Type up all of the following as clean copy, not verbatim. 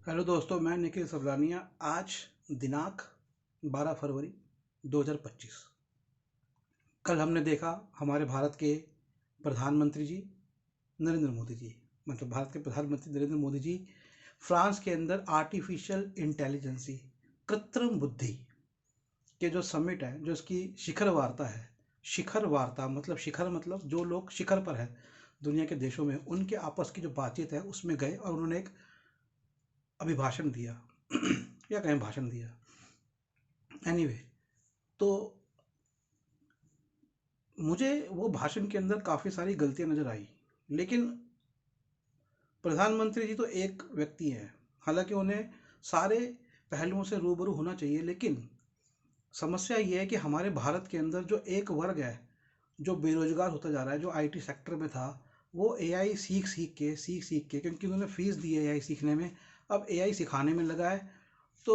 Hello दोस्तों, मैं निखिल सबलानिया। आज दिनांक 12 फरवरी 2025। कल हमने देखा हमारे भारत के प्रधानमंत्री जी नरेंद्र मोदी जी, मतलब भारत के प्रधानमंत्री नरेंद्र मोदी जी फ्रांस के अंदर आर्टिफिशियल इंटेलिजेंसी, कृत्रिम बुद्धि के जो समिट है, जो इसकी शिखर वार्ता है। शिखर वार्ता मतलब शिखर मतलब जो लोग शिखर पर है दुनिया के देशों में, उनके आपस की जो बातचीत है उसमें गए और उन्होंने एक अभिभाषण दिया या कहें भाषण दिया। एनीवे, तो मुझे वो भाषण के अंदर काफ़ी सारी गलतियां नज़र आई, लेकिन प्रधानमंत्री जी तो एक व्यक्ति हैं। हालांकि उन्हें सारे पहलुओं से रूबरू होना चाहिए, लेकिन समस्या ये है कि हमारे भारत के अंदर जो एक वर्ग है जो बेरोजगार होता जा रहा है, जो आईटी सेक्टर में था, वो एआई सीख सीख के क्योंकि उन्होंने फीस दी है एआई सीखने में, अब एआई सिखाने में लगा है। तो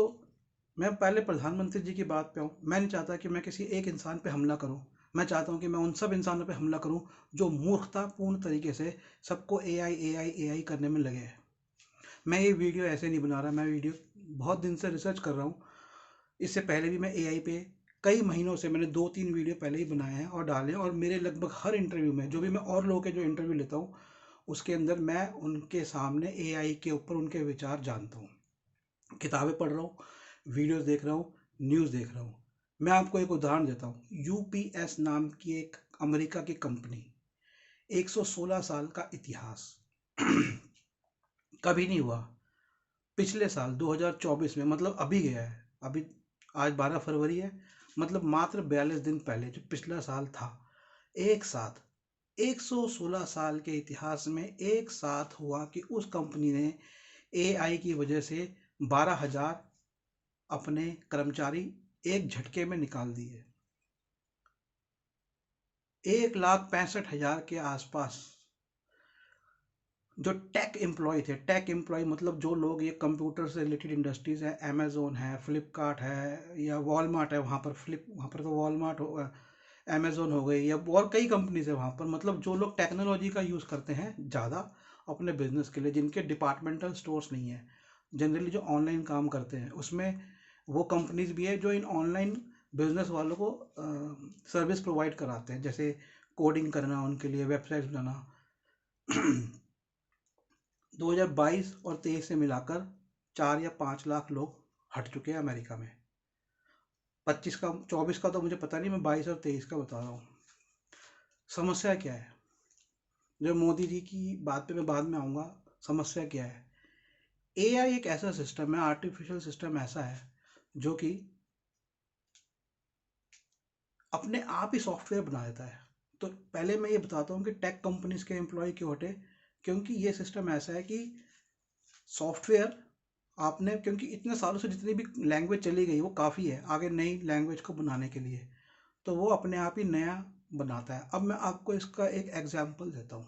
मैं पहले प्रधानमंत्री जी की बात पे आऊँ। मैं नहीं चाहता कि मैं किसी एक इंसान पे हमला करूँ। मैं चाहता हूँ कि मैं उन सब इंसानों पे हमला करूँ जो मूर्खतापूर्ण तरीके से सबको एआई एआई एआई करने में लगे हैं। मैं ये वीडियो ऐसे नहीं बना रहा, मैं वीडियो बहुत दिन से रिसर्च कर रहा हूँ। इससे पहले भी मैं एआई पे कई महीनों से मैंने 2-3 वीडियो पहले ही बनाए हैं और डाले हैं, और मेरे लगभग हर इंटरव्यू में जो भी मैं और लोगों के जो इंटरव्यू लेता हूँ उसके अंदर मैं उनके सामने एआई के ऊपर उनके विचार जानता हूँ। किताबें पढ़ रहा हूँ, वीडियोस देख रहा हूँ, न्यूज़ देख रहा हूँ। मैं आपको एक उदाहरण देता हूँ। यूपीएस नाम की एक अमेरिका की कंपनी, 116 साल का इतिहास। कभी नहीं हुआ। पिछले साल 2024 में, मतलब अभी गया है, अभी आज 12 फरवरी है, मतलब मात्र 42 दिन पहले जो पिछला साल था, एक साथ 116 साल के इतिहास में एक साथ हुआ कि उस कंपनी ने एआई की वजह से 12,000 अपने कर्मचारी एक झटके में निकाल दिए। 1,65,000 के आसपास जो टेक एम्प्लॉय थे। टेक एम्प्लॉय मतलब जो लोग ये कंप्यूटर से रिलेटेड इंडस्ट्रीज है, अमेजोन है, फ्लिपकार्ट है या वॉलमार्ट है, वहाँ पर तो वॉलमार्ट हो, अमेजोन हो गई, या और कई कंपनीज है वहाँ पर। मतलब जो लोग टेक्नोलॉजी का यूज़ करते हैं ज़्यादा अपने बिजनेस के लिए, जिनके डिपार्टमेंटल स्टोर्स नहीं है, जनरली जो ऑनलाइन काम करते हैं, उसमें वो कंपनीज भी है जो इन ऑनलाइन बिजनेस वालों को सर्विस प्रोवाइड कराते हैं, जैसे कोडिंग करना, उनके लिए वेबसाइट बनाना। 2022 और 23 से मिलाकर 4 या 5 लाख लोग हट चुके हैं अमेरिका में। 25 का 24 का तो मुझे पता नहीं, मैं 22 और 23 का बता रहा हूँ। समस्या क्या है? जो मोदी जी की बात पे मैं बाद में आऊँगा। समस्या क्या है? एआई एक ऐसा सिस्टम है, आर्टिफिशियल सिस्टम ऐसा है जो कि अपने आप ही सॉफ्टवेयर बना देता है। तो पहले मैं ये बताता हूँ कि टेक कंपनीज के एम्प्लॉय क्यों हटे। क्योंकि ये सिस्टम ऐसा है कि सॉफ्टवेयर आपने, क्योंकि इतने सालों से जितनी भी लैंग्वेज चली गई वो काफ़ी है आगे नई लैंग्वेज को बनाने के लिए, तो वो अपने आप ही नया बनाता है। अब मैं आपको इसका एक एग्जांपल देता हूँ,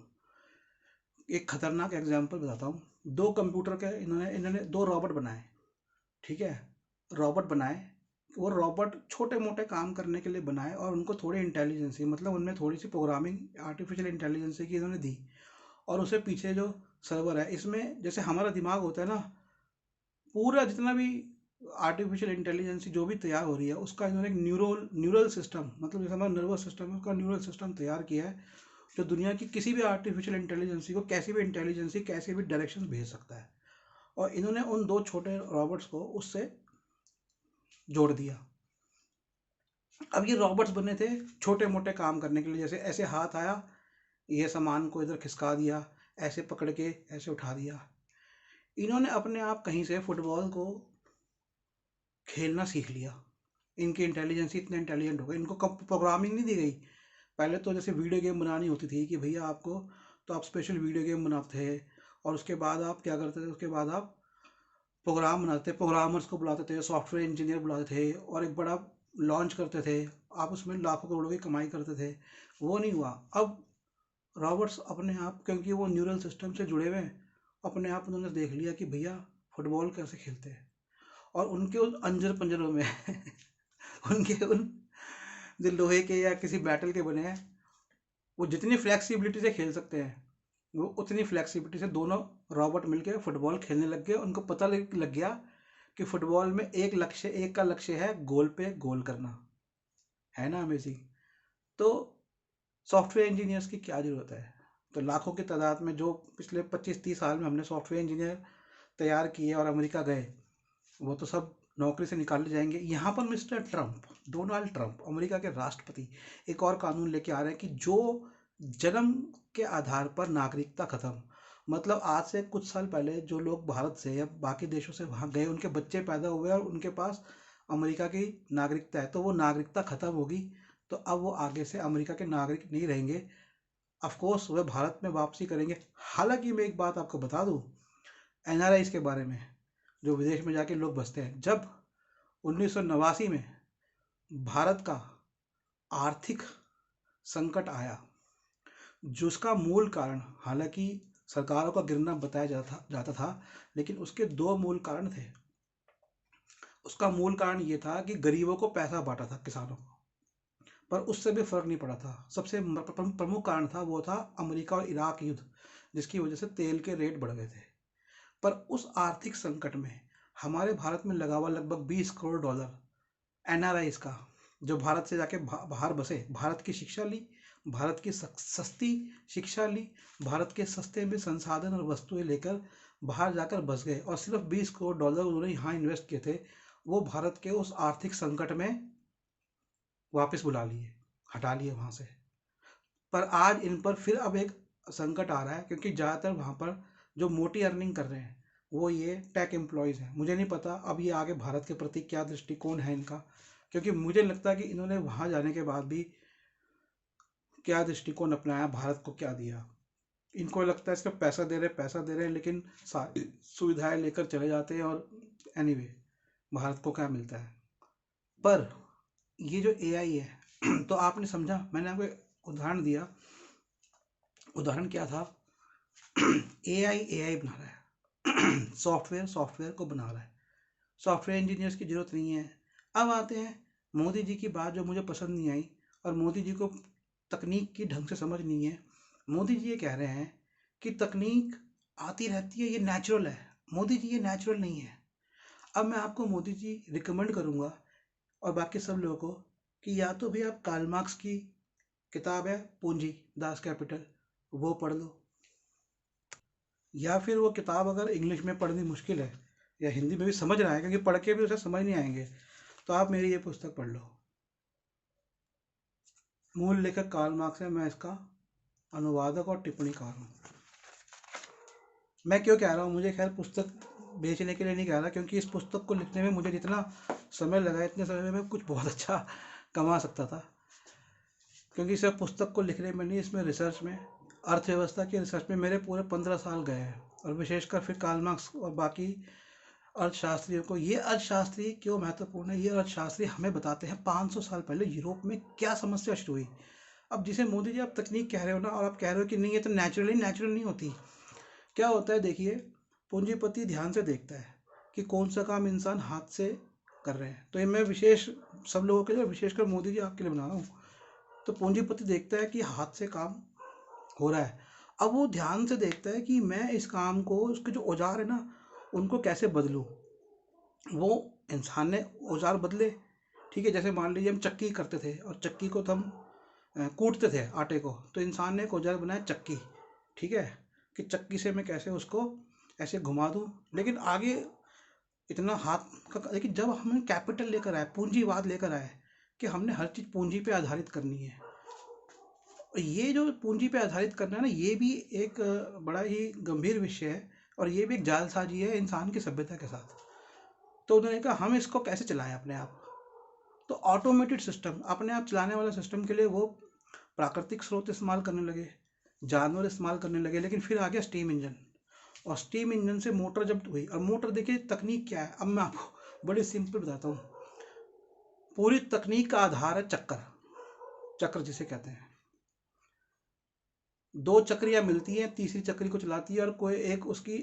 एक खतरनाक एग्जांपल बताता हूँ। दो कंप्यूटर के इन्होंने इन्होंने दो रॉबोट बनाए। ठीक है, रॉबोट बनाए। वो रॉबोट छोटे मोटे काम करने के लिए बनाए और उनको थोड़ी इंटेलिजेंसी, मतलब उनमें थोड़ी सी प्रोग्रामिंग आर्टिफिशियल इंटेलिजेंसी की इन्होंने दी। और उसे पीछे जो सर्वर है, इसमें जैसे हमारा दिमाग होता है ना, पूरा जितना भी आर्टिफिशियल इंटेलिजेंस जो भी तैयार हो रही है उसका इन्होंने एक न्यूरल सिस्टम, मतलब जैसे हमारा नर्वस सिस्टम है उसका न्यूरल सिस्टम तैयार किया है, जो दुनिया की किसी भी आर्टिफिशियल इंटेलिजेंसी को कैसी भी इंटेलिजेंसी कैसे भी डायरेक्शन भेज सकता है। और इन्होंने उन दो छोटे रॉबर्ट्स को उससे जोड़ दिया। अब ये रॉबर्ट्स बने थे छोटे मोटे काम करने के लिए, जैसे ऐसे हाथ आया, ये सामान को इधर खिसका दिया, ऐसे पकड़ के ऐसे उठा दिया। इन्होंने अपने आप कहीं से फुटबॉल को खेलना सीख लिया। इनकी इंटेलिजेंस इतने इंटेलिजेंट हो गए, इनको कब प्रोग्रामिंग नहीं दी गई। पहले तो जैसे वीडियो गेम बनानी होती थी कि भैया आपको, तो आप स्पेशल वीडियो गेम बनाते थे, और उसके बाद आप क्या करते थे, उसके बाद आप प्रोग्राम बनाते थे, प्रोग्रामर्स को बुलाते थे, सॉफ्टवेयर इंजीनियर बुलाते थे और एक बड़ा लॉन्च करते थे। आप उसमें लाखों करोड़ों की कमाई करते थे। वो नहीं हुआ। अब रॉबर्ट्स अपने आप, क्योंकि वो न्यूरल सिस्टम से जुड़े हुए हैं, अपने आप उन्होंने देख लिया कि भैया फुटबॉल कैसे खेलते हैं। और उनके उन अंजर पंजरों में उनके उन जो लोहे के या किसी बैटल के बने हैं, वो जितनी फ्लेक्सिबिलिटी से खेल सकते हैं, वो उतनी फ्लेक्सिबिलिटी से दोनों रॉबोट मिलके फुटबॉल खेलने लग गए। उनको पता लग गया कि फुटबॉल में एक का लक्ष्य है गोल पे गोल करना। है ना अमेजिंग। तो सॉफ्टवेयर इंजीनियर्स की क्या ज़रूरत है। तो लाखों की तादाद में जो पिछले 25-30 साल में हमने सॉफ्टवेयर इंजीनियर तैयार किए और अमेरिका गए, वो तो सब नौकरी से निकाले जाएंगे। यहाँ पर mister Trump, Donald Trump, America के राष्ट्रपति, एक और कानून लेके आ रहे हैं कि जो जन्म के आधार पर नागरिकता खत्म, मतलब आज से कुछ साल पहले जो लोग भारत से या बाकी देशों से वहाँ गए, उनके बच्चे पैदा हुए और उनके पास अमेरिका की नागरिकता है, तो वो नागरिकता खत्म होगी। तो अब वो आगे से अमेरिका के नागरिक नहीं रहेंगे। ऑफकोर्स वह भारत में वापसी करेंगे। हालांकि मैं एक बात आपको बता दूं एनआरआईज के बारे में, जो विदेश में जाके लोग बसते हैं। जब 1989 में भारत का आर्थिक संकट आया, जिसका मूल कारण, हालांकि सरकारों का गिरना बताया जाता था, लेकिन उसके दो मूल कारण थे। उसका मूल कारण ये था कि गरीबों को पैसा बांटा था, किसानों को, पर उससे भी फर्क नहीं पड़ा था। सबसे प्रमुख कारण था, वो था अमेरिका और इराक युद्ध, जिसकी वजह से तेल के रेट बढ़ गए थे। पर उस आर्थिक संकट में हमारे भारत में लगा हुआ लगभग $20 करोड़ एनआरआईज का, जो भारत से जाके बाहर बसे, भारत की शिक्षा ली, भारत की सस्ती शिक्षा ली, भारत के सस्ते में संसाधन और वस्तुएं लेकर बाहर जाकर बस गए, और सिर्फ $20 करोड़ उन्होंने यहाँ इन्वेस्ट किए थे। वो भारत के उस आर्थिक संकट में वापस बुला लिए, हटा लिए वहाँ से। पर आज इन पर फिर अब एक संकट आ रहा है, क्योंकि ज़्यादातर वहाँ पर जो मोटी अर्निंग कर रहे हैं वो ये टेक एम्प्लॉयज़ हैं। मुझे नहीं पता अब ये आगे भारत के प्रति क्या दृष्टिकोण है इनका, क्योंकि मुझे लगता है कि इन्होंने वहाँ जाने के बाद भी क्या दृष्टिकोण अपनाया, भारत को क्या दिया। इनको लगता है सिर्फ पैसा दे रहे हैं, लेकिन सारी सुविधाएं लेकर चले जाते हैं, और एनीवे भारत को क्या मिलता है। पर ये जो एआई है तो आपने समझा, मैंने आपको एक उदाहरण दिया। उदाहरण क्या था? एआई बना रहा है सॉफ्टवेयर को बना रहा है। सॉफ्टवेयर इंजीनियर्स की जरूरत नहीं है। अब आते हैं मोदी जी की बात, जो मुझे पसंद नहीं आई, और मोदी जी को तकनीक की ढंग से समझ नहीं है। मोदी जी ये कह रहे हैं कि तकनीक आती रहती है, ये नेचुरल है। मोदी जी, ये नेचुरल नहीं है। अब मैं आपको मोदी जी रिकमेंड करूंगा और बाकी सब लोगों को कि या तो भी आप कार्ल मार्क्स की किताब है पूंजी, दास कैपिटल, वो पढ़ लो, या फिर वो किताब अगर इंग्लिश में पढ़नी मुश्किल है या हिंदी में भी समझ रहा है, क्योंकि पढ़ के भी उसे समझ नहीं आएंगे, तो आप मेरी ये पुस्तक पढ़ लो। मूल लेखक कार्ल मार्क्स है, मैं इसका अनुवादक और टिप्पणीकार हूँ। मैं क्यों कह रहा हूँ, मुझे खैर पुस्तक बेचने के लिए नहीं कह रहा, क्योंकि इस पुस्तक को लिखने में मुझे जितना समय लगा, इतने समय में मैं कुछ बहुत अच्छा कमा सकता था। क्योंकि सिर्फ पुस्तक को लिखने में नहीं, इसमें रिसर्च में, अर्थव्यवस्था की रिसर्च में मेरे पूरे 15 साल गए हैं। और विशेषकर फिर कार्ल मार्क्स और बाकी अर्थशास्त्रियों को, ये अर्थशास्त्री क्यों महत्वपूर्ण है, ये अर्थशास्त्री हमें बताते हैं 500 साल पहले यूरोप में क्या समस्या शुरू हुई। अब जिसे मोदी जी आप तकनीक कह रहे हो ना, और आप कह रहे हो कि नहीं ये तो नेचुरल नहीं होती। क्या होता है देखिए, पूंजीपति ध्यान से देखता है कि कौन सा काम इंसान हाथ से कर रहे हैं। तो ये मैं विशेष सब लोगों के लिए, विशेषकर मोदी जी आपके लिए बना रहा हूँ। तो पूंजीपति देखता है कि हाथ से काम हो रहा है। अब वो ध्यान से देखता है कि मैं इस काम को, उसके जो औजार है ना, उनको कैसे बदलूं। वो इंसान ने औजार बदले, ठीक है। जैसे मान लीजिए हम चक्की करते थे, और चक्की को तो हम कूटते थे आटे को, तो इंसान ने एक औजार बनाया चक्की, ठीक है, कि चक्की से मैं कैसे उसको ऐसे घुमा दूं। लेकिन आगे इतना हाथ का, लेकिन जब हम कैपिटल लेकर आए, पूंजीवाद लेकर आए, कि हमने हर चीज़ पूंजी पे आधारित करनी है, ये जो पूंजी पे आधारित करना है ना, ये भी एक बड़ा ही गंभीर विषय है, और ये भी एक जालसाजी है इंसान की सभ्यता के साथ। तो उन्होंने कहा हम इसको कैसे चलाएं अपने आप। तो ऑटोमेटेड सिस्टम, अपने आप चलाने वाला सिस्टम के लिए वो प्राकृतिक स्रोत इस्तेमाल करने लगे, जानवर इस्तेमाल करने लगे, लेकिन फिर आ गया स्टीम इंजन, और स्टीम इंजन से मोटर जब हुई। और मोटर देखिए तकनीक क्या है, अब मैं आपको बड़ी सिंपल बताता हूँ। पूरी तकनीक का आधार है चक्र जिसे कहते हैं। दो चक्रियाँ मिलती हैं, तीसरी चक्री को चलाती है, और कोई एक उसकी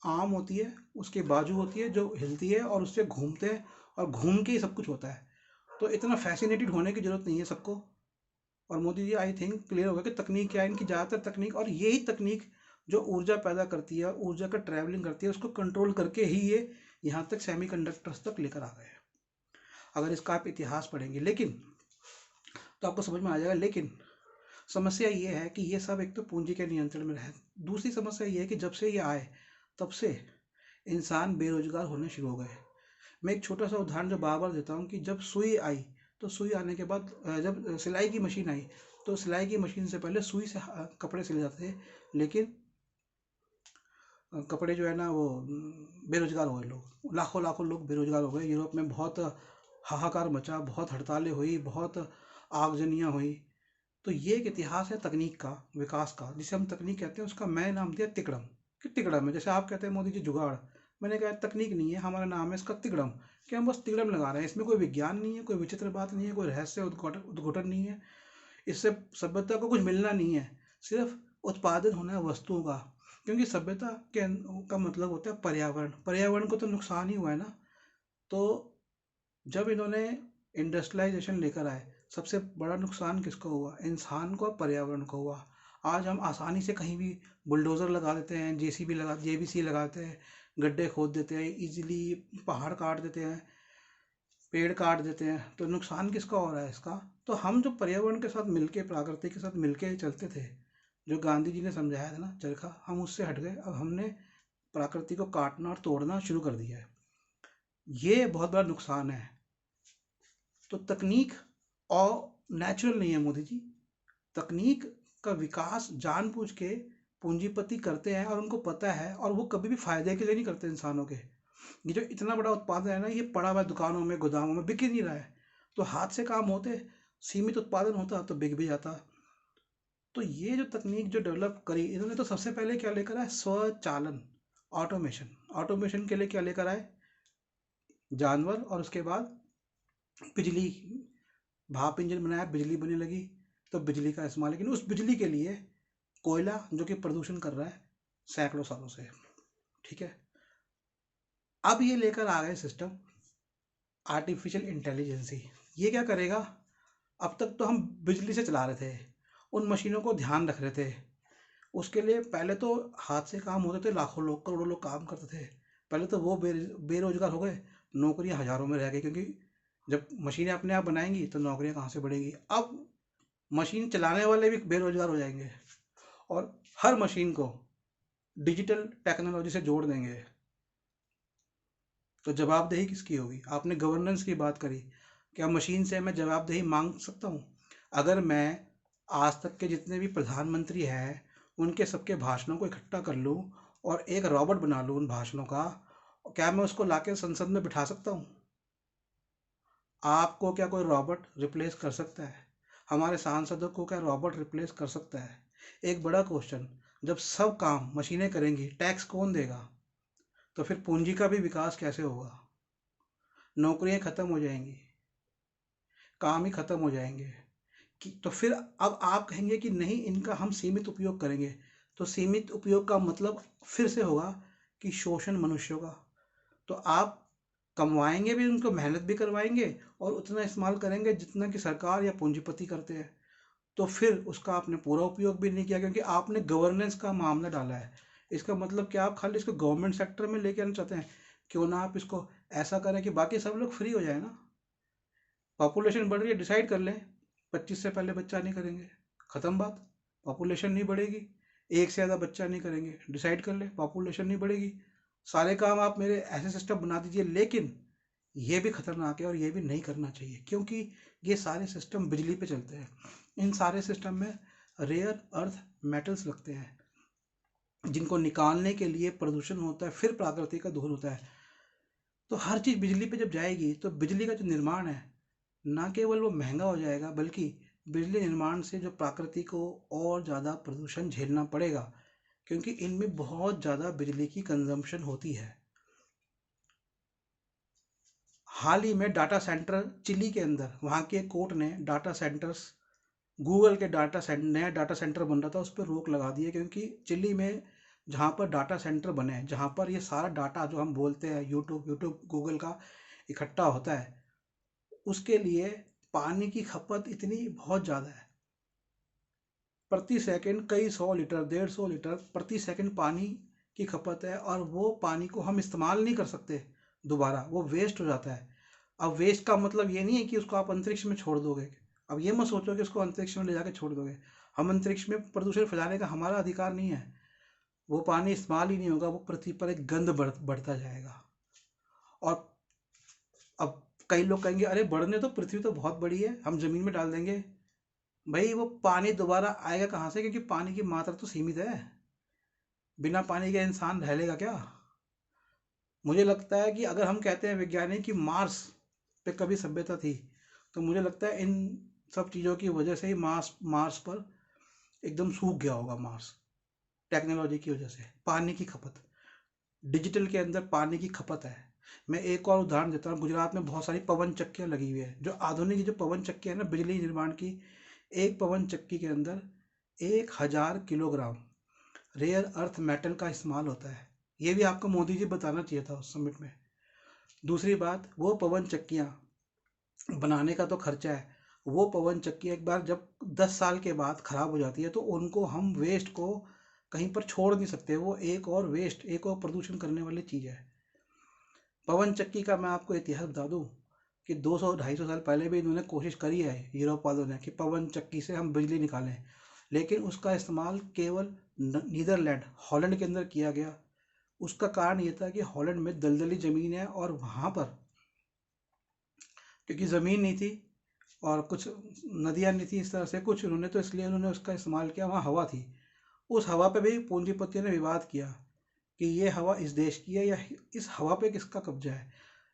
आर्म होती है, उसकी बाजू होती है जो हिलती है, और उससे घूमते हैं, और घूम के ही सब कुछ होता है। तो इतना फैसिनेटेड होने की जरूरत नहीं है सबको। और Modi ji I think clear होगा कि तकनीक क्या है इनकी, ज़्यादातर तकनीक, और यही तकनीक जो ऊर्जा पैदा करती है, ऊर्जा का ट्रैवलिंग करती है, उसको कंट्रोल करके ही ये यहाँ तक सेमीकंडक्टर्स तक लेकर आ गए हैं। अगर इसका आप इतिहास पढ़ेंगे लेकिन तो आपको समझ में आ जाएगा। लेकिन समस्या ये है कि ये सब एक तो पूंजी के नियंत्रण में रहे। दूसरी समस्या ये है कि जब से ये आए तब से इंसान बेरोजगार होने शुरू हो गए। मैं एक छोटा सा उदाहरण जो बार बार देता हूँ कि जब सुई आई तो सुई आने के बाद जब सिलाई की मशीन आई तो सिलाई की मशीन से पहले सुई से कपड़े सिले जाते थे, लेकिन कपड़े जो है ना वो बेरोजगार हो गए लोग, लाखों लाखों लोग बेरोजगार हो गए। यूरोप में बहुत हाहाकार मचा, बहुत हड़तालें हुई, बहुत आगजनियाँ हुई। तो ये एक इतिहास है तकनीक का, विकास का, जिसे हम तकनीक कहते हैं। उसका मैं नाम दिया तिकड़म, कि तिकड़म है। जैसे आप कहते हैं मोदी जी जुगाड़, मैंने कहा तकनीक नहीं है, हमारा नाम है इसका तिकड़म, कि हम बस तिकड़म लगा रहे हैं। इसमें कोई विज्ञान नहीं है, कोई विचित्र बात नहीं है, कोई रहस्य उद्घाटन नहीं है, इससे सभ्यता को कुछ मिलना नहीं है, सिर्फ उत्पादन होना है वस्तुओं का। क्योंकि सभ्यता के का मतलब होता है पर्यावरण, पर्यावरण को तो नुकसान ही हुआ है ना। तो जब इन्होंने इंडस्ट्रियलाइजेशन लेकर आए, सबसे बड़ा नुकसान किसको हुआ? इंसान को और पर्यावरण को हुआ। आज हम आसानी से कहीं भी बुलडोज़र लगा देते हैं, जेबीसी लगाते हैं, गड्ढे खोद देते हैं, इजीली पहाड़ काट देते हैं, पेड़ काट देते हैं। तो नुकसान किसका हो रहा है इसका? तो हम जो पर्यावरण के साथ मिलके, प्रकृति के साथ मिलके चलते थे, जो गांधी जी ने समझाया था ना चरखा, हम उससे हट गए। अब हमने प्रकृति को काटना और तोड़ना शुरू कर दिया है। ये बहुत बड़ा नुकसान है। तो तकनीक और नेचुरल नहीं है मोदी जी। तकनीक का विकास जानबूझ के पूंजीपति करते हैं और उनको पता है, और वो कभी भी फायदे के लिए नहीं करते इंसानों के। ये जो इतना बड़ा उत्पादन है ना, ये पड़ा हुआ है दुकानों में, गोदामों में, बिक ही नहीं रहा है। तो हाथ से काम होते, सीमित उत्पादन होता तो बिक भी जाता। तो ये जो तकनीक जो डेवलप करी इन्होंने, तो सबसे पहले क्या लेकर आए? स्वचालन, ऑटोमेशन। ऑटोमेशन के लिए क्या लेकर आए? जानवर, और उसके बाद बिजली, भाप इंजन बनाया, बिजली बनने लगी, तो बिजली का इस्तेमाल। लेकिन उस बिजली के लिए कोयला जो कि प्रदूषण कर रहा है सैकड़ों सालों से, ठीक है। अब ये लेकर आ गए सिस्टम आर्टिफिशियल इंटेलिजेंसी। ये क्या करेगा? अब तक तो हम बिजली से चला रहे थे, उन मशीनों को ध्यान रख रहे थे। उसके लिए पहले तो हाथ से काम होते थे, लाखों लोग, करोड़ों लोग काम करते थे। पहले तो वो बेरोजगार हो गए, नौकरियां हजारों में रह गई, क्योंकि जब मशीनें अपने आप बनाएंगी तो नौकरियां कहाँ से बढ़ेंगी? अब मशीन चलाने वाले भी बेरोजगार हो जाएंगे, और हर मशीन को डिजिटल टेक्नोलॉजी से जोड़ देंगे। तो जवाबदेही किसकी होगी? आपने गवर्नेंस की बात करी, क्या मशीन से मैं जवाबदेही मांग सकता हूँ? अगर मैं आज तक के जितने भी प्रधानमंत्री हैं उनके सबके भाषणों को इकट्ठा कर लूँ और एक रॉबोट बना लूँ उन भाषणों का, क्या मैं उसको लाके संसद में बिठा सकता हूँ? आपको क्या कोई रॉबोट रिप्लेस कर सकता है? हमारे सांसदों को क्या रॉबोट रिप्लेस कर सकता है? एक बड़ा क्वेश्चन। जब सब काम मशीनें करेंगी, टैक्स कौन देगा? तो फिर पूंजी का भी विकास कैसे होगा? नौकरियां खत्म हो जाएंगी, काम ही खत्म हो जाएंगे। कि तो फिर अब आप कहेंगे कि नहीं, इनका हम सीमित उपयोग करेंगे। तो सीमित उपयोग का मतलब फिर से होगा कि शोषण मनुष्यों का। तो आप कमवाएंगे भी, उनको मेहनत भी करवाएंगे, और उतना इस्तेमाल करेंगे जितना कि सरकार या पूंजीपति करते हैं। तो फिर उसका आपने पूरा उपयोग भी नहीं किया, क्योंकि आपने गवर्नेंस का मामला डाला है। इसका मतलब क्या आप खाली इसको गवर्नमेंट सेक्टर में लेके आना चाहते हैं? क्यों ना आप इसको ऐसा करें कि बाकी सब लोग फ्री हो जाए ना। पॉपुलेशन बढ़ रही है, डिसाइड कर लें 25 से पहले बच्चा नहीं करेंगे, खत्म बात। पॉपुलेशन नहीं बढ़ेगी, एक से ज़्यादा बच्चा नहीं करेंगे, डिसाइड कर ले, पॉपुलेशन नहीं बढ़ेगी। सारे काम आप मेरे ऐसे सिस्टम बना दीजिए। लेकिन ये भी खतरनाक है और ये भी नहीं करना चाहिए, क्योंकि ये सारे सिस्टम बिजली पे चलते हैं। इन सारे सिस्टम में रेयर अर्थ मेटल्स लगते हैं, जिनको निकालने के लिए प्रदूषण होता है, फिर प्राकृतिक का दोहन होता है। तो हर चीज़ बिजली पे जब जाएगी तो बिजली का जो निर्माण है, ना केवल वो महंगा हो जाएगा, बल्कि बिजली निर्माण से जो प्रकृति को और ज़्यादा प्रदूषण झेलना पड़ेगा, क्योंकि इनमें बहुत ज़्यादा बिजली की कंजम्पशन होती है। हाल ही में डाटा सेंटर चिली के अंदर, वहाँ के कोर्ट ने डाटा सेंटर्स, गूगल के नया डाटा सेंटर बन रहा था, उस पर रोक लगा दी है। क्योंकि चिली में जहाँ पर डाटा सेंटर बने हैं, जहाँ पर ये सारा डाटा जो हम बोलते हैं यूट्यूब गूगल का इकट्ठा होता है, उसके लिए पानी की खपत इतनी बहुत ज़्यादा है। प्रति सेकंड कई 100 लीटर 150 लीटर प्रति सेकंड पानी की खपत है, और वो पानी को हम इस्तेमाल नहीं कर सकते दोबारा, वो वेस्ट हो जाता है। अब वेस्ट का मतलब ये नहीं है कि उसको आप अंतरिक्ष में छोड़ दोगे। अब ये मत सोचो कि उसको अंतरिक्ष में ले जाके छोड़ दोगे। हम अंतरिक्ष में प्रदूषण फैलाने का हमारा अधिकार नहीं है। वो पानी इस्तेमाल ही नहीं होगा, वो पृथ्वी पर एक गंध बढ़ता जाएगा। और अब कई लोग कहेंगे अरे बढ़ने तो, पृथ्वी तो बहुत बड़ी है, हम जमीन में डाल देंगे। भाई वो पानी दोबारा आएगा कहाँ से, क्योंकि पानी की मात्रा तो सीमित है। बिना पानी के इंसान रह लेगा क्या? मुझे लगता है कि अगर हम कहते हैं वैज्ञानिक कि मार्स पे कभी सभ्यता थी, तो मुझे लगता है इन सब चीज़ों की वजह से ही मार्स पर एकदम सूख गया होगा। मार्स टेक्नोलॉजी की वजह से, पानी की खपत, डिजिटल के अंदर पानी की खपत है। मैं एक और उदाहरण देता हूँ। गुजरात में बहुत सारी पवन चक्कियाँ लगी हुई है, जो आधुनिक जो पवन चक्कियाँ है ना, बिजली निर्माण की। एक पवन चक्की के अंदर 1000 किलोग्राम रेयर अर्थ मेटल का इस्तेमाल होता है। ये भी आपको मोदी जी बताना चाहिए था उस समिट में। दूसरी बात, वो पवन चक्कियाँ बनाने का तो खर्चा है। वो पवन चक्की एक बार जब 10 साल के बाद खराब हो जाती है, तो उनको हम वेस्ट को कहीं पर छोड़ नहीं सकते। वो एक और वेस्ट, एक और प्रदूषण करने वाली चीज़ है। पवन चक्की का मैं आपको इतिहास बता दूं कि 200-250 साल पहले भी इन्होंने कोशिश करी है यूरोप वालों ने कि पवन चक्की से हम बिजली निकालें, लेकिन उसका इस्तेमाल केवल नीदरलैंड, हॉलैंड के अंदर किया गया। उसका कारण ये था कि हॉलैंड में दलदली ज़मीन है, और वहाँ पर क्योंकि ज़मीन नहीं थी और कुछ नदियाँ नहीं थी, इस तरह से कुछ उन्होंने, तो इसलिए उन्होंने उसका इस्तेमाल किया। वहाँ हवा थी, उस हवा पे भी पूंजीपतियों ने विवाद किया कि ये हवा इस देश की है या इस हवा पे किसका कब्जा है।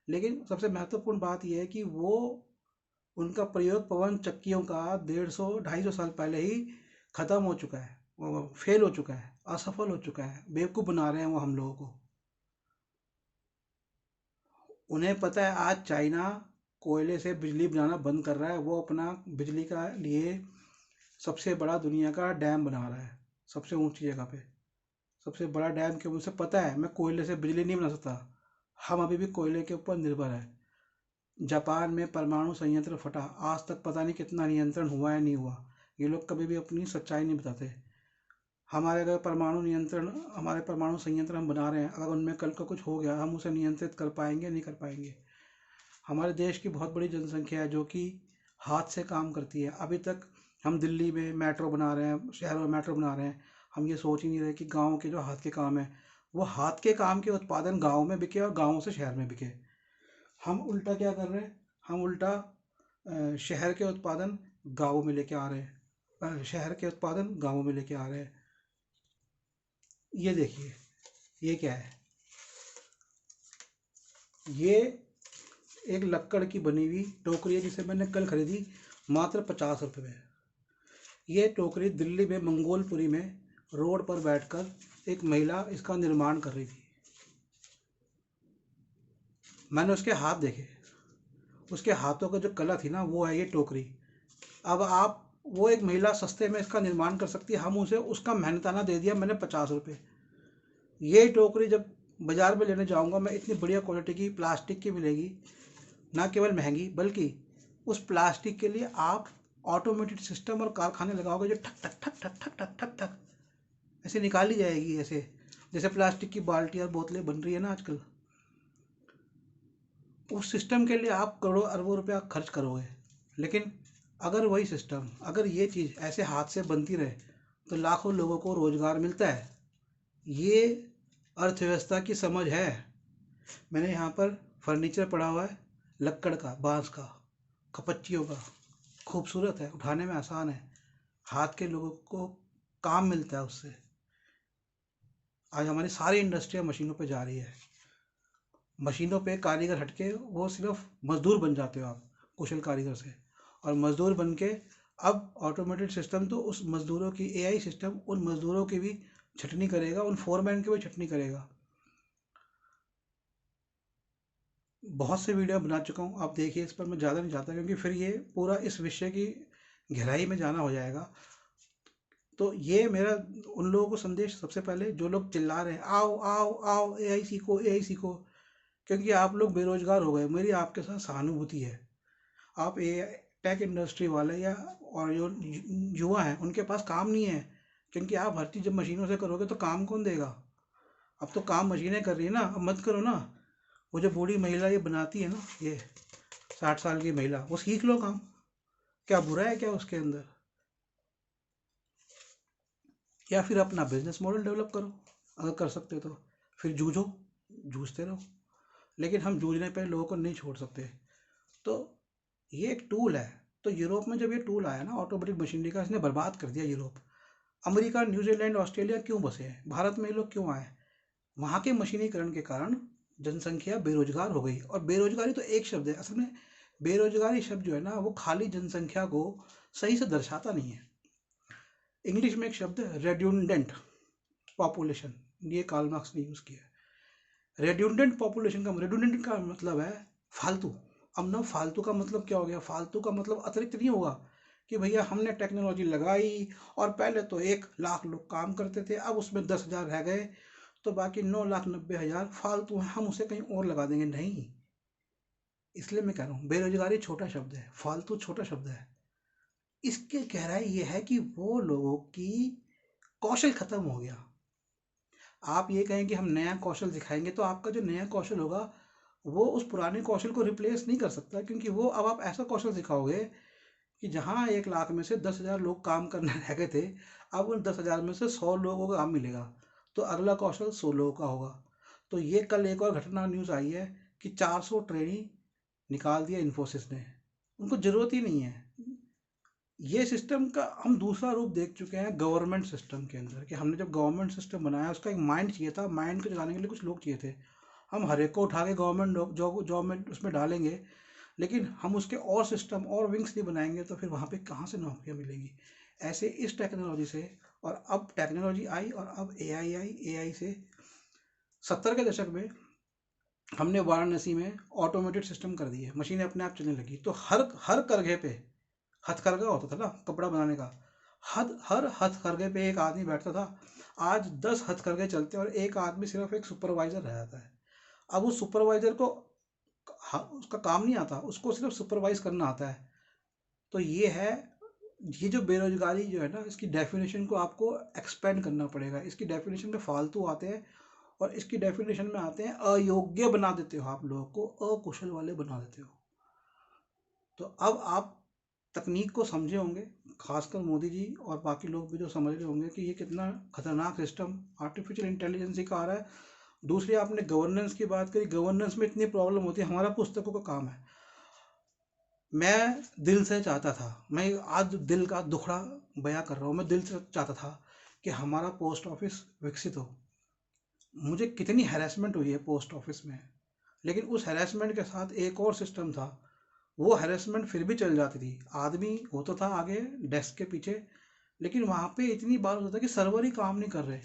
लेकिन सबसे महत्वपूर्ण बात यह है कि वो उनका प्रयोग पवन चक्कियों का 150-250 साल पहले ही खत्म हो चुका है, वो फेल हो चुका है, असफल हो चुका है। बेवकूफ़ बना रहे हैं वो हम लोगों को। उन्हें पता है आज चाइना कोयले से बिजली बनाना बंद कर रहा है। वो अपना बिजली का लिए सबसे बड़ा दुनिया का डैम बना रहा है, सबसे ऊंची जगह पे सबसे बड़ा डैम। क्यों? उसे पता है मैं कोयले से बिजली नहीं बना सकता, हम अभी भी कोयले के ऊपर निर्भर है। जापान में परमाणु संयंत्र फटा, आज तक पता नहीं कितना नियंत्रण हुआ है, नहीं हुआ। ये लोग कभी भी अपनी सच्चाई नहीं बताते। हमारे अगर परमाणु नियंत्रण, हमारे परमाणु संयंत्र हम बना रहे हैं, अगर उनमें कल का कुछ हो गया, हम उसे नियंत्रित कर पाएंगे? नहीं कर पाएंगे। हमारे देश की बहुत बड़ी जनसंख्या है जो कि हाथ से काम करती है। अभी तक हम दिल्ली में मेट्रो बना रहे हैं, शहरों में मेट्रो बना रहे हैं, हम ये सोच ही नहीं रहे कि गाँव के जो हाथ के काम है, वो हाथ के काम के उत्पादन गाँव में बिके और गाँव से शहर में बिके। हम उल्टा क्या कर रहे हैं? हम उल्टा शहर के उत्पादन गाँव में लेके आ रहे हैं, शहर के उत्पादन गाँव में लेके आ रहे हैं। ये देखिए, ये क्या है? ये एक लक्कड़ की बनी हुई टोकरी है, जिसे मैंने कल खरीदी मात्र 50 रुपये में। ये टोकरी दिल्ली में मंगोलपुरी में रोड पर बैठकर एक महिला इसका निर्माण कर रही थी। मैंने उसके हाथ देखे, उसके हाथों का जो कला थी ना, वो है ये टोकरी। अब आप, वो एक महिला सस्ते में इसका निर्माण कर सकती है, हम उसे उसका मेहनताना दे दिया मैंने 50 रुपये। ये टोकरी जब बाज़ार में लेने जाऊंगा मैं, इतनी बढ़िया क्वालिटी की प्लास्टिक की मिलेगी, ना केवल महंगी, बल्कि उस प्लास्टिक के लिए आप ऑटोमेटेड सिस्टम और कारखाने लगाओगे जो ठक ठक ठक ठक ठक ठक ठक ठक ऐसे निकाली जाएगी, ऐसे जैसे प्लास्टिक की बाल्टी और बोतलें बन रही है ना आजकल। उस सिस्टम के लिए आप करोड़ों अरबों रुपया खर्च करोगे। लेकिन अगर वही सिस्टम, अगर ये चीज़ ऐसे हाथ से बनती रहे, तो लाखों लोगों को रोजगार मिलता है। ये अर्थव्यवस्था की समझ है। मैंने यहाँ पर फर्नीचर पड़ा हुआ है, लक्कड़ का, बांस का, कपच्चियों का, खूबसूरत है, उठाने में आसान है, हाथ के लोगों को काम मिलता है उससे। आज हमारी सारी इंडस्ट्रियाँ मशीनों पे जा रही है। मशीनों पे कारीगर हटके वो सिर्फ मजदूर बन जाते हो आप, कुशल कारीगर से। और मजदूर बन के अब ऑटोमेटेड सिस्टम तो उस मजदूरों की, एआई सिस्टम उन मजदूरों की भी छटनी करेगा, उन फोरमैन की भी छटनी करेगा। बहुत से वीडियो बना चुका हूँ, आप देखिए, इस पर मैं ज़्यादा नहीं जाता क्योंकि फिर ये पूरा इस विषय की गहराई में जाना हो जाएगा। तो ये मेरा उन लोगों को संदेश, सबसे पहले जो लोग चिल्ला रहे हैं आओ आओ आओ एआई सीखो, एआई सीखो, क्योंकि आप लोग बेरोजगार हो गए, मेरी आपके साथ सहानुभूति है। आप ए टेक इंडस्ट्री वाले या और जो युवा हैं उनके पास काम नहीं है, क्योंकि आप हर चीज़ जब मशीनों से करोगे तो काम कौन देगा? अब तो काम मशीनें कर रही है ना, अब मत करो ना। वो जो बूढ़ी महिला ये बनाती है ना, ये 60 साल की महिला, वो सीख लो काम। क्या बुरा है क्या उसके अंदर? या फिर अपना बिजनेस मॉडल डेवलप करो, अगर कर सकते हो तो। फिर जूझो, जूझते रहो, लेकिन हम जूझने पे लोगों को नहीं छोड़ सकते। तो ये एक टूल है। तो यूरोप में जब ये टूल आया ना ऑटोमेटिक मशीनरी का, इसने बर्बाद कर दिया यूरोप। अमेरिका, न्यूजीलैंड, ऑस्ट्रेलिया क्यों बसे हैं? भारत में ये लोग क्यों आए? वहाँ के मशीनीकरण के कारण जनसंख्या बेरोजगार हो गई। और बेरोजगारी तो एक शब्द है, असल में बेरोजगारी शब्द जो है ना वो खाली जनसंख्या को सही से दर्शाता नहीं है। इंग्लिश में एक शब्द है रेड्यूंडेंट पॉपुलेशन, ये कार्ल मार्क्स ने यूज़ किया है। रेड्यूंडेंट का मतलब है फालतू। अब ना फालतू का मतलब क्या हो गया? फालतू का मतलब अतिरिक्त नहीं होगा कि भैया हमने टेक्नोलॉजी लगाई और पहले तो 1 लाख लोग काम करते थे, अब उसमें 10,000 रह गए, तो बाकी 9,90,000 फालतू हैं, हम उसे कहीं और लगा देंगे। नहीं, इसलिए मैं कह रहा हूँ बेरोजगारी छोटा शब्द है, फालतू छोटा शब्द है। इसकी गहराई ये है कि वो लोगों की कौशल खत्म हो गया। आप ये कहें कि हम नया कौशल सिखाएंगे, तो आपका जो नया कौशल होगा वो उस पुराने कौशल को रिप्लेस नहीं कर सकता, क्योंकि वो अब आप ऐसा कौशल सिखाओगे कि जहाँ 1 लाख में से 10,000 लोग काम करने रह गए थे, अब उन 10,000 में से 100 लोगों को काम मिलेगा, तो अगला कौशल 100 लोगों का होगा। तो ये कल एक और घटना न्यूज़ आई है कि 400 ट्रेनी निकाल दिया इन्फोसिस ने, उनको ज़रूरत ही नहीं है। ये सिस्टम का हम दूसरा रूप देख चुके हैं गवर्नमेंट सिस्टम के अंदर, कि हमने जब गवर्नमेंट सिस्टम बनाया उसका एक माइंड चाहिए था, माइंड को चलाने के लिए कुछ लोग चाहिए थे। हम हर एक को उठा के गवर्नमेंट जॉब में उसमें डालेंगे, लेकिन हम उसके और सिस्टम और विंग्स नहीं बनाएंगे, तो फिर वहाँ पे कहाँ से नौकरियाँ मिलेंगी? ऐसे इस टेक्नोलॉजी से, और अब टेक्नोलॉजी आई और अब एआई आई, एआई से 70 के दशक में हमने वाराणसी में ऑटोमेटेड सिस्टम कर दिए, मशीनें अपने आप चलने लगी। तो हर हर करघे पे हथकरघा होता था ना कपड़ा बनाने का, हर हथकरघे पे एक आदमी बैठता था। आज 10 हथकरघे चलते हैं और एक आदमी सिर्फ एक सुपरवाइजर रह जाता है। अब उस सुपरवाइजर को उसका काम नहीं आता, उसको सिर्फ सुपरवाइज करना आता है। तो ये है, ये जो बेरोजगारी जो है ना, इसकी डेफिनेशन को आपको एक्सपेंड करना पड़ेगा। इसकी डेफिनेशन में फालतू आते हैं और इसकी डेफिनेशन में आते हैं अयोग्य बना देते हो, आप लोगों को अकुशल वाले बना देते हो। तो अब आप तकनीक को समझे होंगे, खासकर मोदी जी और बाकी लोग भी जो समझ रहे होंगे कि ये कितना खतरनाक सिस्टम आर्टिफिशियल इंटेलिजेंस ही कहा रहा है। दूसरी आपने गवर्नेंस की बात करी, गवर्नेंस में इतनी प्रॉब्लम होती है, हमारा पुस्तकों का काम है। मैं दिल से चाहता था, मैं आज दिल का दुखड़ा बयां कर रहा हूँ, मैं दिल से चाहता था कि हमारा पोस्ट ऑफिस विकसित हो। मुझे कितनी हैरेसमेंट हुई है पोस्ट ऑफिस में, लेकिन उस हैरेसमेंट के साथ एक और सिस्टम था, वो हैरेसमेंट फिर भी चल जाती थी। आदमी होता था आगे डेस्क के पीछे, लेकिन वहाँ पे इतनी बार होता था कि सर्वर ही काम नहीं कर रहे,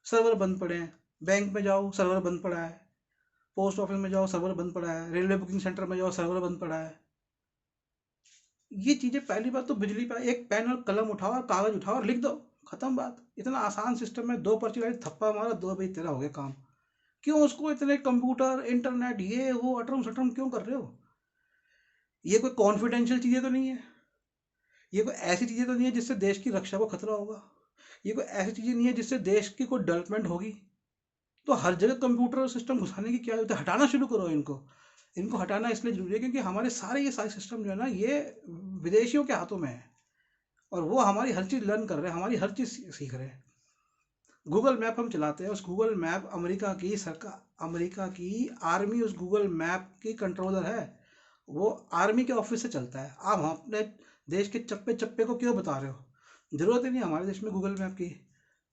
सर्वर बंद पड़े हैं। बैंक में जाओ सर्वर बंद पड़ा है, पोस्ट ऑफिस में जाओ सर्वर बंद पड़ा है, रेलवे बुकिंग सेंटर में जाओ सर्वर बंद पड़ा है। ये चीज़ें, पहली बात तो बिजली पर एक पेन और कलम उठाओ और कागज उठाओ और लिख दो, खत्म बात। इतना आसान सिस्टम है, 2 पर्ची लाइट थप्पा मारा, 2 बजे तेरा हो गया काम। क्यों उसको इतने कंप्यूटर इंटरनेट ये वो अटरम सटरम क्यों कर रहे हो? ये कोई कॉन्फिडेंशियल चीज़ें तो नहीं है, ये कोई ऐसी चीज़ें तो नहीं है जिससे देश की रक्षा को खतरा होगा, ये कोई ऐसी चीज़ें नहीं है जिससे देश की कोई डेवलपमेंट होगी। तो हर जगह कंप्यूटर सिस्टम घुसाने की क्या जरूरत है? हटाना शुरू करो इनको। इनको हटाना इसलिए जरूरी है क्योंकि हमारे ये सारे सिस्टम जो है ना, ये विदेशियों के हाथों में है और वो हमारी हर चीज़ लर्न कर रहे हैं, हमारी हर चीज़ सीख रहे हैं। गूगल मैप हम चलाते हैं, उस गूगल मैप अमेरिका की सरकार, अमेरिका की आर्मी उस गूगल मैप की कंट्रोलर है, वो आर्मी के ऑफिस से चलता है। आप अपने देश के चप्पे चप्पे को क्यों बता रहे हो? जरूरत ही नहीं हमारे देश में गूगल मैप की।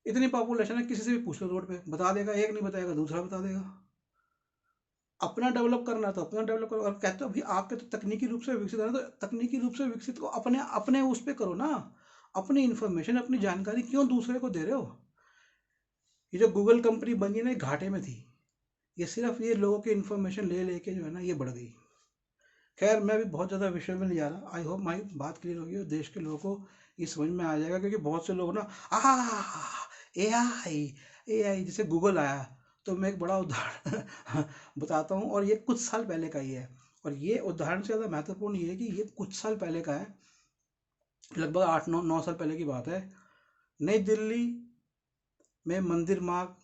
इतनी पॉपुलेशन है, किसी से भी पूछ लो रोड पे बता देगा, एक नहीं बताएगा दूसरा बता देगा। अपना डेवलप करना तो अपना डेवलप करो। और कहते हो अभी आपके तो तकनीकी रूप से विकसित है, तो तकनीकी रूप से विकसित को अपने अपने उस पर करो ना। अपनी इंफॉर्मेशन अपनी जानकारी क्यों दूसरे को दे रहे हो? ये जो गूगल कंपनी बनी है ना, घाटे में थी, ये सिर्फ ये लोगों की इन्फॉर्मेशन ले लेके जो है ना ये बढ़ गई। खैर मैं भी बहुत ज़्यादा विषय में नहीं जा रहा, आई होप माई बात क्लियर होगी और देश के लोगों को ये समझ में आ जाएगा, क्योंकि बहुत से लोग ना AI, AI जैसे गूगल आया। तो मैं एक बड़ा उदाहरण बताता हूँ, और ये कुछ साल पहले का ही है। और ये उदाहरण से ज़्यादा महत्वपूर्ण ये है कि ये कुछ साल पहले का है, लगभग 8-9 साल पहले की बात है। नई दिल्ली में मंदिर मार्ग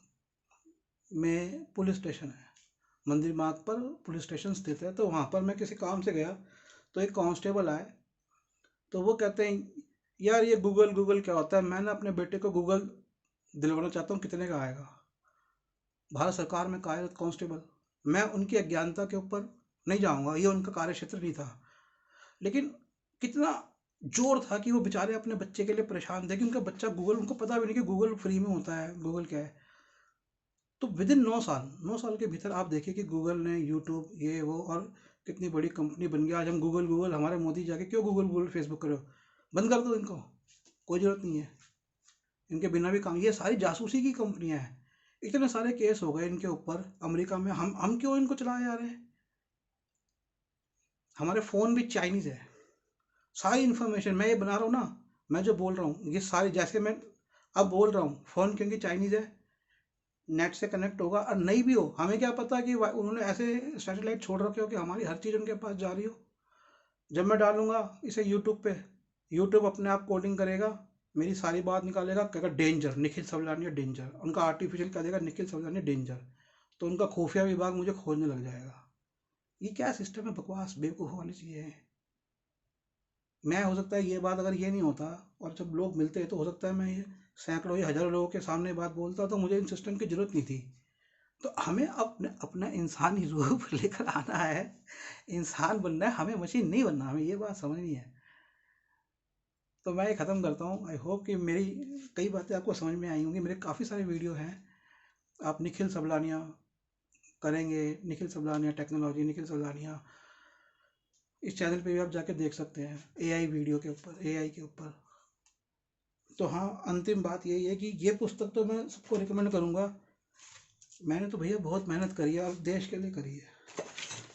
में पुलिस स्टेशन है, मंदिर मार्ग पर पुलिस स्टेशन स्थित है। तो वहाँ पर मैं किसी काम से गया, तो एक कांस्टेबल आए, तो वो कहते हैं यार ये गूगल गूगल क्या होता है। मैंने अपने बेटे को गूगल दिलवाना चाहता हूँ, कितने का आएगा। भारत सरकार में कार्यरत कांस्टेबल, मैं उनकी अज्ञानता के ऊपर नहीं जाऊंगा, ये उनका कार्य क्षेत्र नहीं था, लेकिन कितना जोर था कि वो बेचारे अपने बच्चे के लिए परेशान थे कि उनका बच्चा गूगल, उनको पता भी नहीं कि गूगल फ्री में होता है, गूगल क्या है। तो विद इन 9 साल के भीतर आप देखिए कि गूगल ने यूट्यूब ये वो और कितनी बड़ी कंपनी बन गया। आज हम गूगल गूगल, हमारे मोदी जाके क्यों गूगल गूगल फेसबुक करो, बंद कर दो इनको, कोई ज़रूरत नहीं है, इनके बिना भी काम। ये सारी जासूसी की कंपनियां हैं, इतने सारे केस हो गए इनके ऊपर अमेरिका में। हम क्यों इनको चलाए जा रहे हैं। हमारे फ़ोन भी चाइनीज़ है, सारी इन्फॉर्मेशन मैं ये बना रहा हूँ ना, मैं जो बोल रहा हूँ ये सारी, जैसे मैं अब बोल रहा हूँ, फ़ोन क्योंकि चाइनीज़ है, नेट से कनेक्ट होगा। और नहीं भी हो, हमें क्या पता कि उन्होंने ऐसे सैटेलाइट छोड़ रखे हो कि हमारी हर चीज़ उनके पास जा रही हो। जब मैं डालूंगा इसे यूट्यूब पे, यूट्यूब अपने आप कोडिंग करेगा, मेरी सारी बात निकालेगा, कहेगा डेंजर निखिल सवलानिया डेंजर, उनका आर्टिफिशियल कह देगा निखिल सवलानिया डेंजर, तो उनका खुफिया विभाग मुझे खोजने लग जाएगा। ये क्या सिस्टम है, बकवास बेवकूफ़ वाली चीज़ें हैं। मैं, हो सकता है ये बात अगर ये नहीं होता और जब लोग मिलते हैं, तो हो सकता है मैं ये सैकड़ों या हज़ारों लोगों के सामने बात बोलता, तो मुझे इन सिस्टम की ज़रूरत नहीं थी। तो हमें अपने अपना इंसानी रूप लेकर आना है, इंसान बनना है, हमें मशीन नहीं बनना, हमें ये बात समझनी है। तो मैं ये ख़त्म करता हूँ। आई होप कि मेरी कई बातें आपको समझ में आई होंगी। मेरे काफ़ी सारे वीडियो हैं, आप निखिल सबलानिया करेंगे, निखिल सबलानिया टेक्नोलॉजी, निखिल सबलानिया, इस चैनल पे भी आप जाके देख सकते हैं, एआई वीडियो के ऊपर, एआई के ऊपर। तो हाँ, अंतिम बात यही है कि ये पुस्तक तो मैं सबको रिकमेंड करूँगा। मैंने तो भैया बहुत मेहनत करी है और देश के लिए करी है।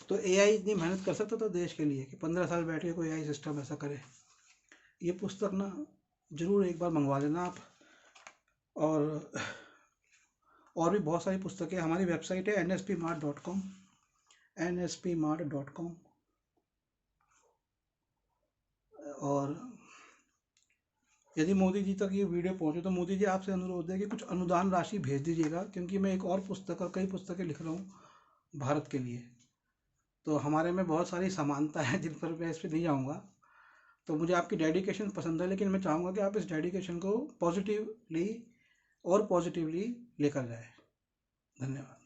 तो एआई इतनी मेहनत कर सकता था देश के लिए कि 15 साल बैठ के कोई एआई सिस्टम ऐसा करे। ये पुस्तक ना ज़रूर एक बार मंगवा लेना आप। और भी बहुत सारी पुस्तकें, हमारी वेबसाइट है nspmart.com, nspmart.com। और यदि मोदी जी तक ये वीडियो पहुंचे, तो मोदी जी आपसे अनुरोध है कि कुछ अनुदान राशि भेज दीजिएगा, क्योंकि मैं एक और पुस्तक और कई पुस्तकें लिख रहा हूँ भारत के लिए। तो हमारे में बहुत सारी समानता है जिन पर मैं इस पर नहीं जाऊँगा। तो मुझे आपकी डेडिकेशन पसंद है, लेकिन मैं चाहूँगा कि आप इस डेडिकेशन को पॉजिटिवली लेकर जाए। धन्यवाद।